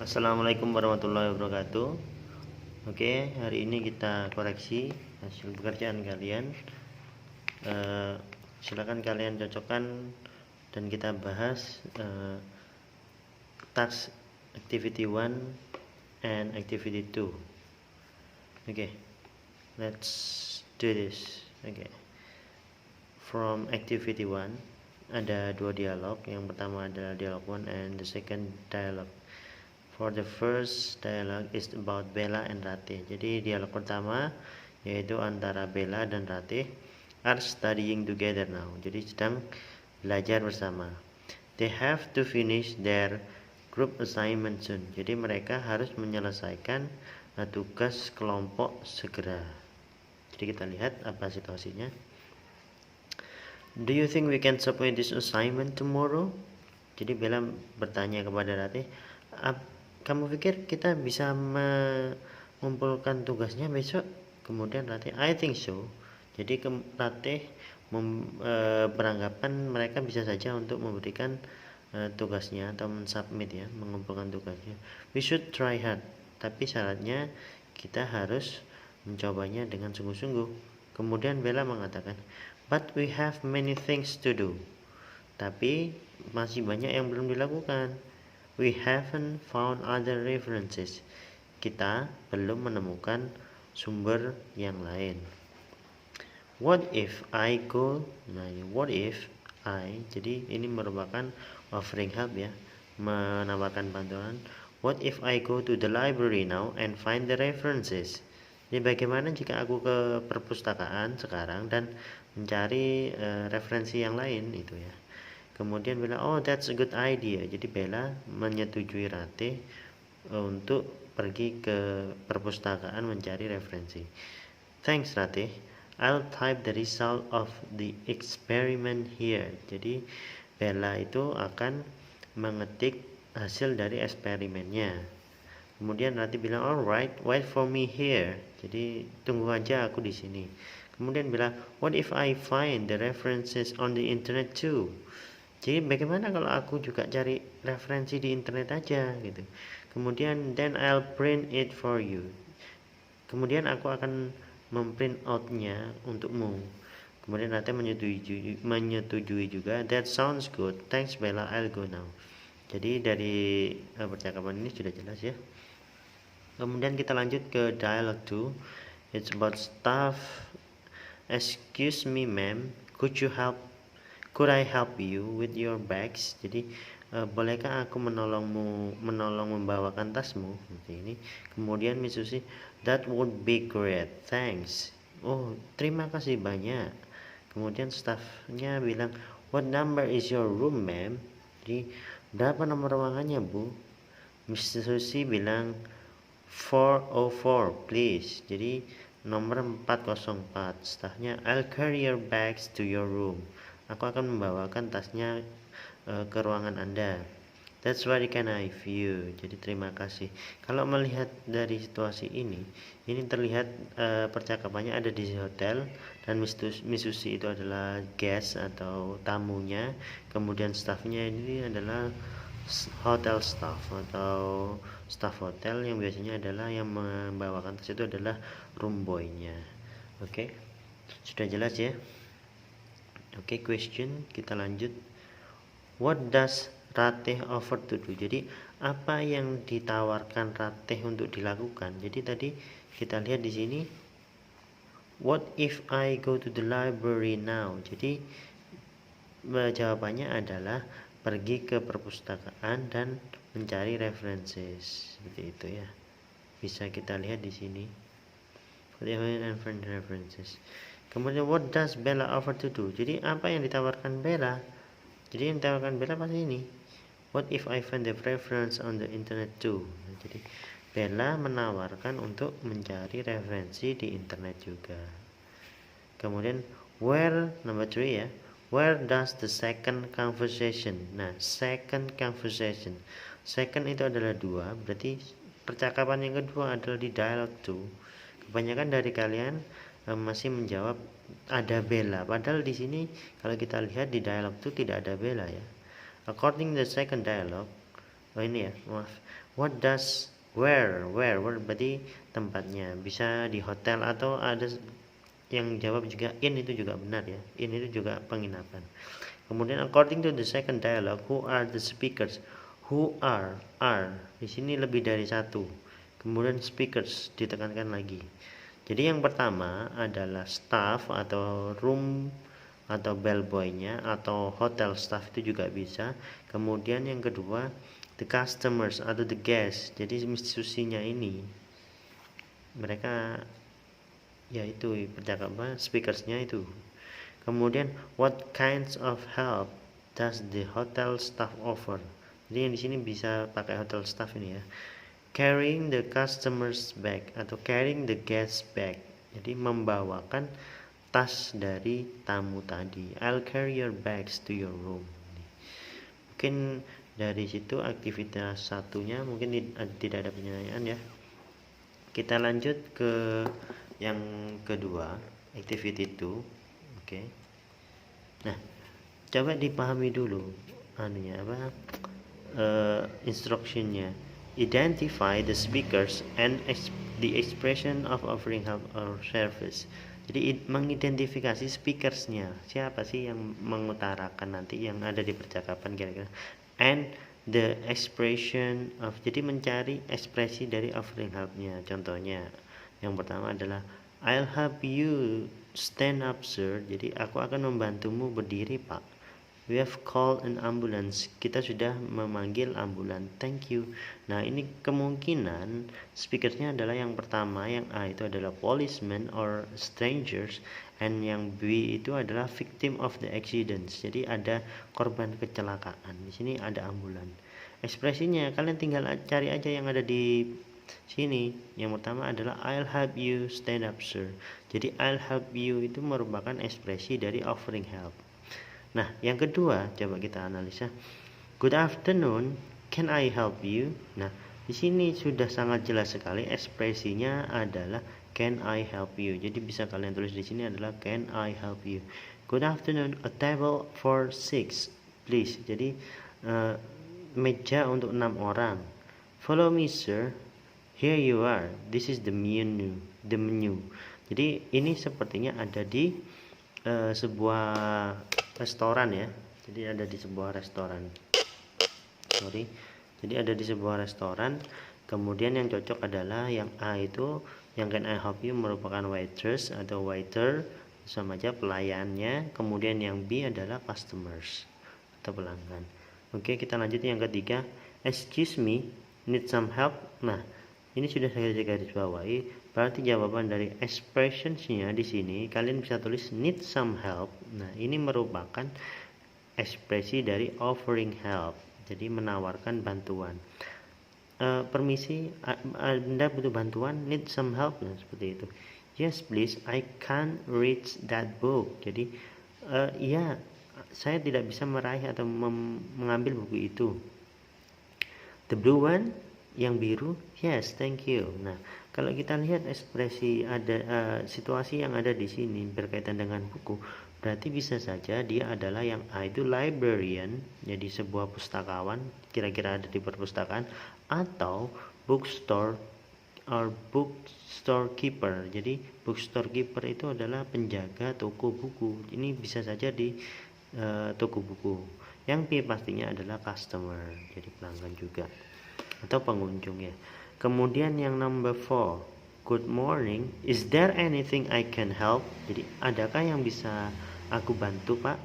Assalamualaikum warahmatullahi wabarakatuh. Oke, hari ini kita koreksi hasil pekerjaan kalian. Silakan kalian cocokkan dan kita bahas task activity 1 and activity 2. Oke, let's do this. Oke. From activity 1 ada dua dialog. Yang pertama adalah dialog 1 and the second dialog. For the first dialogue is about Bella and Ratih. Jadi dialog pertama yaitu antara Bella dan Ratih are studying together now. Jadi sedang belajar bersama. They have to finish their group assignment soon. Jadi mereka harus menyelesaikan tugas kelompok segera. Jadi kita lihat apa situasinya. Do you think we can submit this assignment tomorrow? Jadi Bella bertanya kepada Ratih, kamu pikir kita bisa mengumpulkan tugasnya besok? Kemudian Ratih, I think so. Jadi Ratih beranggapan mereka bisa saja untuk memberikan tugasnya atau mensubmit ya, mengumpulkan tugasnya. We should try hard. Tapi syaratnya kita harus mencobanya dengan sungguh-sungguh. Kemudian Bella mengatakan, but we have many things to do. Tapi masih banyak yang belum dilakukan. We haven't found other references. Kita belum menemukan sumber yang lain. What if I go? Nah, what if I? Jadi ini merupakan offering help ya, menawarkan bantuan. What if I go to the library now and find the references? Jadi bagaimana jika aku ke perpustakaan sekarang dan mencari referensi yang lain itu ya. Kemudian Bella, oh that's a good idea. Jadi Bella menyetujui Ratih untuk pergi ke perpustakaan mencari referensi. Thanks Ratih, I'll type the result of the experiment here. Jadi Bella itu akan mengetik hasil dari eksperimennya. Kemudian Ratih bilang, alright, wait for me here. Jadi tunggu aja aku di sini. Kemudian bilang, what if I find the references on the internet too? Jadi bagaimana kalau aku juga cari referensi di internet aja gitu. Kemudian then I'll print it for you. Kemudian aku akan memprint outnya untukmu. Kemudian Ratih menyetujui juga. That sounds good. Thanks Bella, I'll go now. Jadi dari percakapan ini sudah jelas ya. Kemudian kita lanjut ke dialogue 2. It's about stuff. Excuse me ma'am, could I help you with your bags? Jadi bolehkah aku menolong membawakan tasmu? Seperti ini. Kemudian Miss Susi, that would be great, thanks. Oh, terima kasih banyak. Kemudian staffnya bilang, what number is your room, ma'am? Jadi berapa nomor ruangannya, Bu? Miss Susi bilang 404, please. Jadi nomor 404. Staffnya, I'll carry your bags to your room. Aku akan membawakan tasnya ke ruangan Anda. That's very kind of you. Jadi terima kasih. Kalau melihat dari situasi ini terlihat percakapannya ada di hotel dan Miss Susi itu adalah guest atau tamunya. Kemudian staffnya ini adalah hotel staff atau staff hotel yang biasanya adalah yang membawakan tas itu adalah room boy-nya. Oke. Sudah jelas ya? Oke, question kita lanjut. What does Ratih offer to do? Jadi apa yang ditawarkan Ratih untuk dilakukan? Jadi tadi kita lihat di sini, what if I go to the library now? Jadi jawabannya adalah pergi ke perpustakaan dan mencari references. Seperti itu ya. Bisa kita lihat di sini. And find references. Kemudian what does Bella offer to do? Jadi apa yang ditawarkan Bella? Jadi yang ditawarkan Bella pasti ini. What if I find the reference on the internet too? Jadi Bella menawarkan untuk mencari referensi di internet juga. Kemudian where, number 3 ya. Where does the second conversation? Nah, second conversation. Second itu adalah 2, berarti percakapan yang kedua adalah di dialogue 2. Kebanyakan dari kalian masih menjawab ada Bella, padahal di sini kalau kita lihat di dialog itu tidak ada Bella ya. According to the second dialogue, Oh ini ya, maaf. What does where berarti tempatnya, bisa di hotel atau ada yang jawab juga in, itu juga benar ya. In itu juga penginapan. Kemudian according to the second dialogue, who are the speakers? Who are di sini lebih dari satu. Kemudian speakers ditekankan lagi. Jadi yang pertama adalah staff atau room atau bellboy-nya atau hotel staff itu juga bisa. Kemudian yang kedua the customers atau the guests. Jadi institusinya ini mereka yaitu percakapan speakersnya itu. Kemudian what kinds of help does the hotel staff offer? Jadi yang di sini bisa pakai hotel staff ini ya. Carrying the customer's bag atau carrying the guest bag. Jadi membawakan tas dari tamu tadi. I'll carry your bags to your room. Mungkin dari situ aktivitas satunya mungkin tidak ada pertanyaan ya. Kita lanjut ke yang kedua, activity 2. Oke. Nah, coba dipahami dulu anunya apa instructionnya. Identify the speakers and the expression of offering help or service. Jadi mengidentifikasi speakersnya, siapa sih yang mengutarakan nanti yang ada di percakapan kira-kira, and the expression of, jadi mencari ekspresi dari offering helpnya. Contohnya yang pertama adalah I'll help you stand up sir, jadi aku akan membantumu berdiri pak. We have called an ambulance, kita sudah memanggil ambulan, thank you. Nah ini kemungkinan speakersnya adalah yang pertama, yang A itu adalah policeman or strangers, and yang B itu adalah victim of the accidents, jadi ada korban kecelakaan. Di sini ada ambulan. Ekspresinya kalian tinggal cari aja yang ada di sini. Yang pertama adalah I'll help you stand up sir, jadi I'll help you itu merupakan ekspresi dari offering help. Nah, yang kedua, coba kita analisa. Good afternoon, can I help you? Nah, di sini sudah sangat jelas sekali ekspresinya adalah can I help you. Jadi bisa kalian tulis di sini adalah can I help you. Good afternoon, a table for 6, please. Jadi meja untuk 6 orang. Follow me, sir. Here you are. This is the menu. The menu. Jadi ini sepertinya ada di sebuah restoran ya. Jadi ada di sebuah restoran. Jadi ada di sebuah restoran. Kemudian yang cocok adalah yang A itu, yang can I help you merupakan waitress atau waiter, sama aja pelayannya. Kemudian yang B adalah customers atau pelanggan. Oke, kita lanjut yang ketiga. Excuse me, need some help. Nah, ini sudah saya garis bawahi. Berarti jawaban dari expressionsnya di sini kalian bisa tulis need some help. Nah, ini merupakan ekspresi dari offering help. Jadi menawarkan bantuan. Permisi, Anda butuh bantuan, need some help, nah, seperti itu. Yes please, I can't reach that book. Jadi ya, saya tidak bisa meraih atau mengambil buku itu. The blue one, yang biru, yes thank you. Nah, kalau kita lihat ekspresi ada situasi yang ada di sini berkaitan dengan buku, berarti bisa saja dia adalah yang A itu librarian, jadi sebuah pustakawan, kira-kira ada di perpustakaan, atau bookstore or bookstore keeper. Jadi bookstore keeper itu adalah penjaga toko buku. Ini bisa saja di toko buku. Yang B pastinya adalah customer, jadi pelanggan juga atau pengunjung ya. Kemudian yang number 4, good morning, is there anything I can help? Jadi adakah yang bisa aku bantu pak?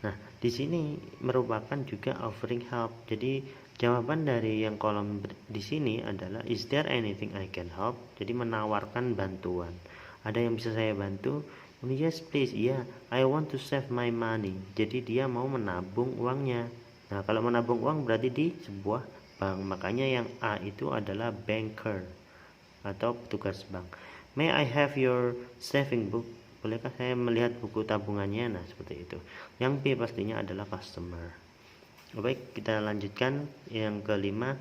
Nah di sini merupakan juga offering help. Jadi jawaban dari yang kolom di sini adalah is there anything I can help? Jadi menawarkan bantuan. Ada yang bisa saya bantu? Yes please, yeah, I want to save my money. Jadi dia mau menabung uangnya. Nah kalau menabung uang berarti di sebuah bank, makanya yang A itu adalah banker atau petugas bank. May I have your saving book? Bolehkah saya melihat buku tabungannya? Nah seperti itu. Yang B pastinya adalah customer. Baik, kita lanjutkan yang kelima.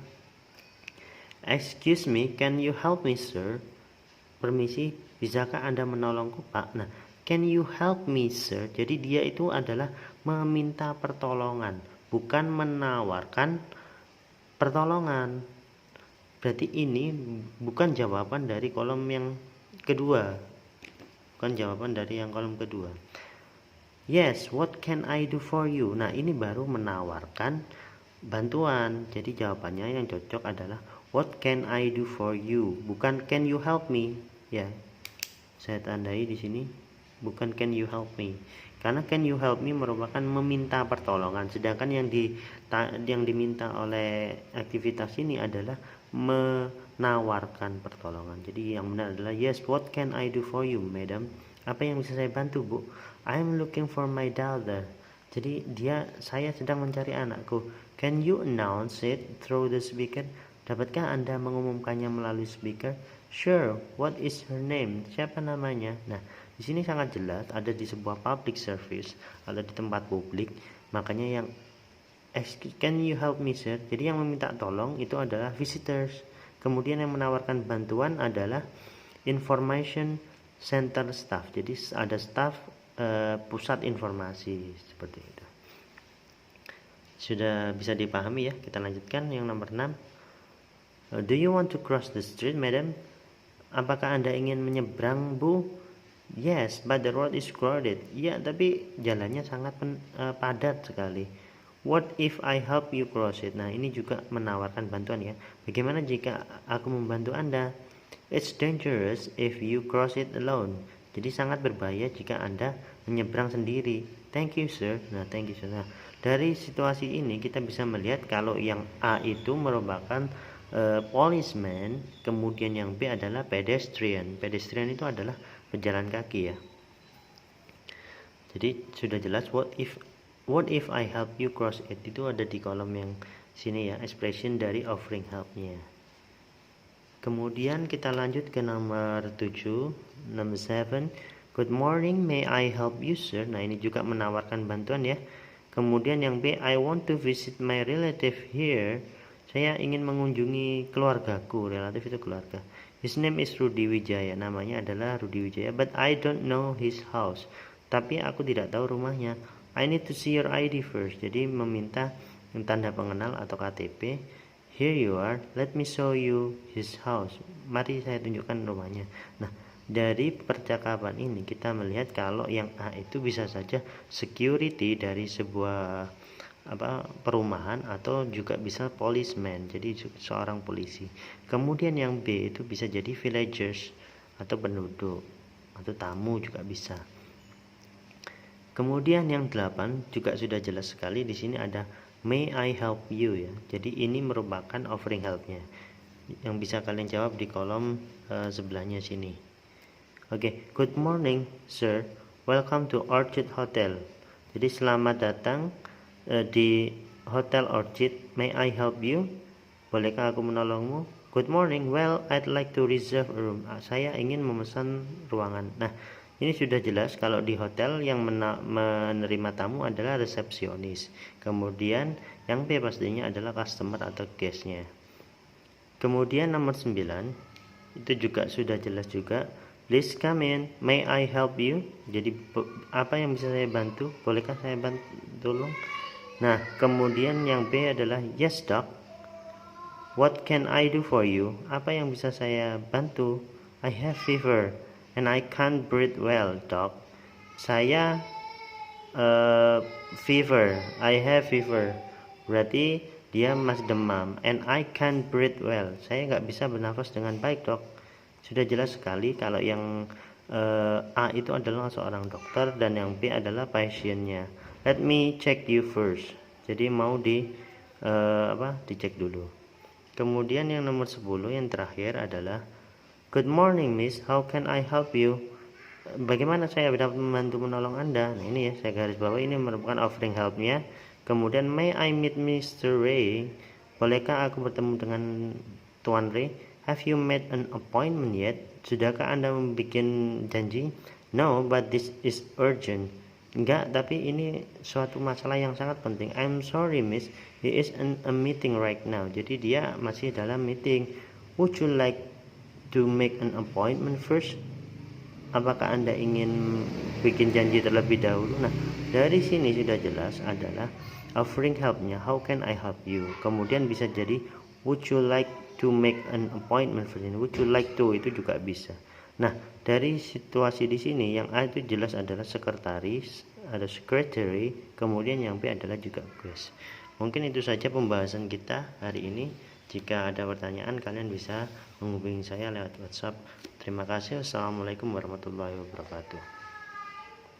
Excuse me, can you help me sir? Permisi, bisakah Anda menolongku pak? Nah, can you help me sir? Jadi dia itu adalah meminta pertolongan, bukan menawarkan pertolongan. Berarti ini bukan jawaban dari kolom yang kedua. Bukan jawaban dari yang kolom kedua. Yes, what can I do for you? Nah, ini baru menawarkan bantuan. Jadi jawabannya yang cocok adalah what can I do for you? Bukan can you help me? Ya. Saya tandai di sini bukan can you help me. Karena can you help me merupakan meminta pertolongan, sedangkan yang diminta oleh aktivitas ini adalah menawarkan pertolongan. Jadi yang benar adalah yes, what can I do for you, madam? Apa yang bisa saya bantu, Bu? I'm looking for my daughter. Jadi saya sedang mencari anakku. Can you announce it through the speaker? Dapatkah Anda mengumumkannya melalui speaker? Sure. What is her name? Siapa namanya? Nah, di sini sangat jelas ada di sebuah public service, ada di tempat publik. Makanya yang can you help me, sir? Jadi yang meminta tolong itu adalah visitors. Kemudian yang menawarkan bantuan adalah information center staff. Jadi ada staff pusat informasi seperti itu. Sudah bisa dipahami ya? Kita lanjutkan yang nomor 6. Do you want to cross the street, madam? Apakah Anda ingin menyeberang, Bu? Yes, but the road is crowded. Ya, tapi jalannya sangat padat sekali. What if I help you cross it? Nah, ini juga menawarkan bantuan ya. Bagaimana jika aku membantu Anda? It's dangerous if you cross it alone. Jadi sangat berbahaya jika Anda menyeberang sendiri. Thank you, sir. Nah, thank you, sir. Nah, dari situasi ini kita bisa melihat kalau yang A itu merupakan policeman, kemudian yang B adalah pedestrian. Pedestrian itu adalah pejalan kaki ya. Jadi sudah jelas what if I help you cross it, itu ada di kolom yang sini ya, expression dari offering help-nya. Kemudian kita lanjut ke nomor 7, number 7. Good morning, may I help you, sir? Nah, ini juga menawarkan bantuan ya. Kemudian yang B, I want to visit my relative here. Saya ingin mengunjungi keluargaku. Relatif itu keluarga. His name is Rudy Wijaya. Namanya adalah Rudy Wijaya, but I don't know his house. Tapi aku tidak tahu rumahnya. I need to see your ID first. Jadi meminta tanda pengenal atau KTP. Here you are. Let me show you his house. Mari saya tunjukkan rumahnya. Nah, dari percakapan ini kita melihat kalau yang A itu bisa saja security dari sebuah perumahan atau juga bisa policeman, jadi seorang polisi. Kemudian yang B itu bisa jadi villagers atau penduduk atau tamu juga bisa. Kemudian yang 8 juga sudah jelas sekali, di sini ada may I help you ya. Jadi ini merupakan offering help-nya yang bisa kalian jawab di kolom sebelahnya sini. Oke, good morning sir, welcome to Orchid Hotel. Jadi selamat datang di Hotel Orchid. May I help you? Bolehkah aku menolongmu? Good morning. Well, I'd like to reserve a room. Saya ingin memesan ruangan. Nah, ini sudah jelas kalau di hotel yang menerima tamu adalah resepsionis. Kemudian yang B pastinya adalah customer atau guestnya. Kemudian nomor 9 itu juga sudah jelas juga. Please come in. May I help you? Jadi apa yang bisa saya bantu? Bolehkah saya bantu? Tolong. Nah, kemudian yang B adalah yes doc. What can I do for you? Apa yang bisa saya bantu? I have fever and I can't breathe well, doc. Saya fever. I have fever. Berarti dia masih demam. And I can't breathe well. Saya nggak bisa bernafas dengan baik, dok. Sudah jelas sekali kalau yang A itu adalah seorang dokter dan yang B adalah pasiennya. Let me check you first. Jadi mau dicek dulu. Kemudian yang nomor 10 yang terakhir adalah good morning miss, how can I help you? Bagaimana saya dapat membantu menolong Anda? Nah, ini ya saya garis bawah, ini merupakan offering help-nya. Kemudian may I meet Mr. Ray? Bolehkah aku bertemu dengan Tuan Ray? Have you made an appointment yet? Sudahkah Anda membuat janji? No, but this is urgent. Enggak, tapi ini suatu masalah yang sangat penting. I'm sorry miss, he is in a meeting right now. Jadi dia masih dalam meeting. Would you like to make an appointment first? Apakah Anda ingin bikin janji terlebih dahulu? Nah, dari sini sudah jelas adalah offering helpnya how can I help you. Kemudian bisa jadi would you like to make an appointment for dinner, would you like to, itu juga bisa. Nah, dari situasi di sini yang A itu jelas adalah sekretaris, ada secretary, kemudian yang B adalah juga guest. Mungkin itu saja pembahasan kita hari ini. Jika ada pertanyaan kalian bisa menghubungi saya lewat WhatsApp. Terima kasih. Wassalamualaikum warahmatullahi wabarakatuh.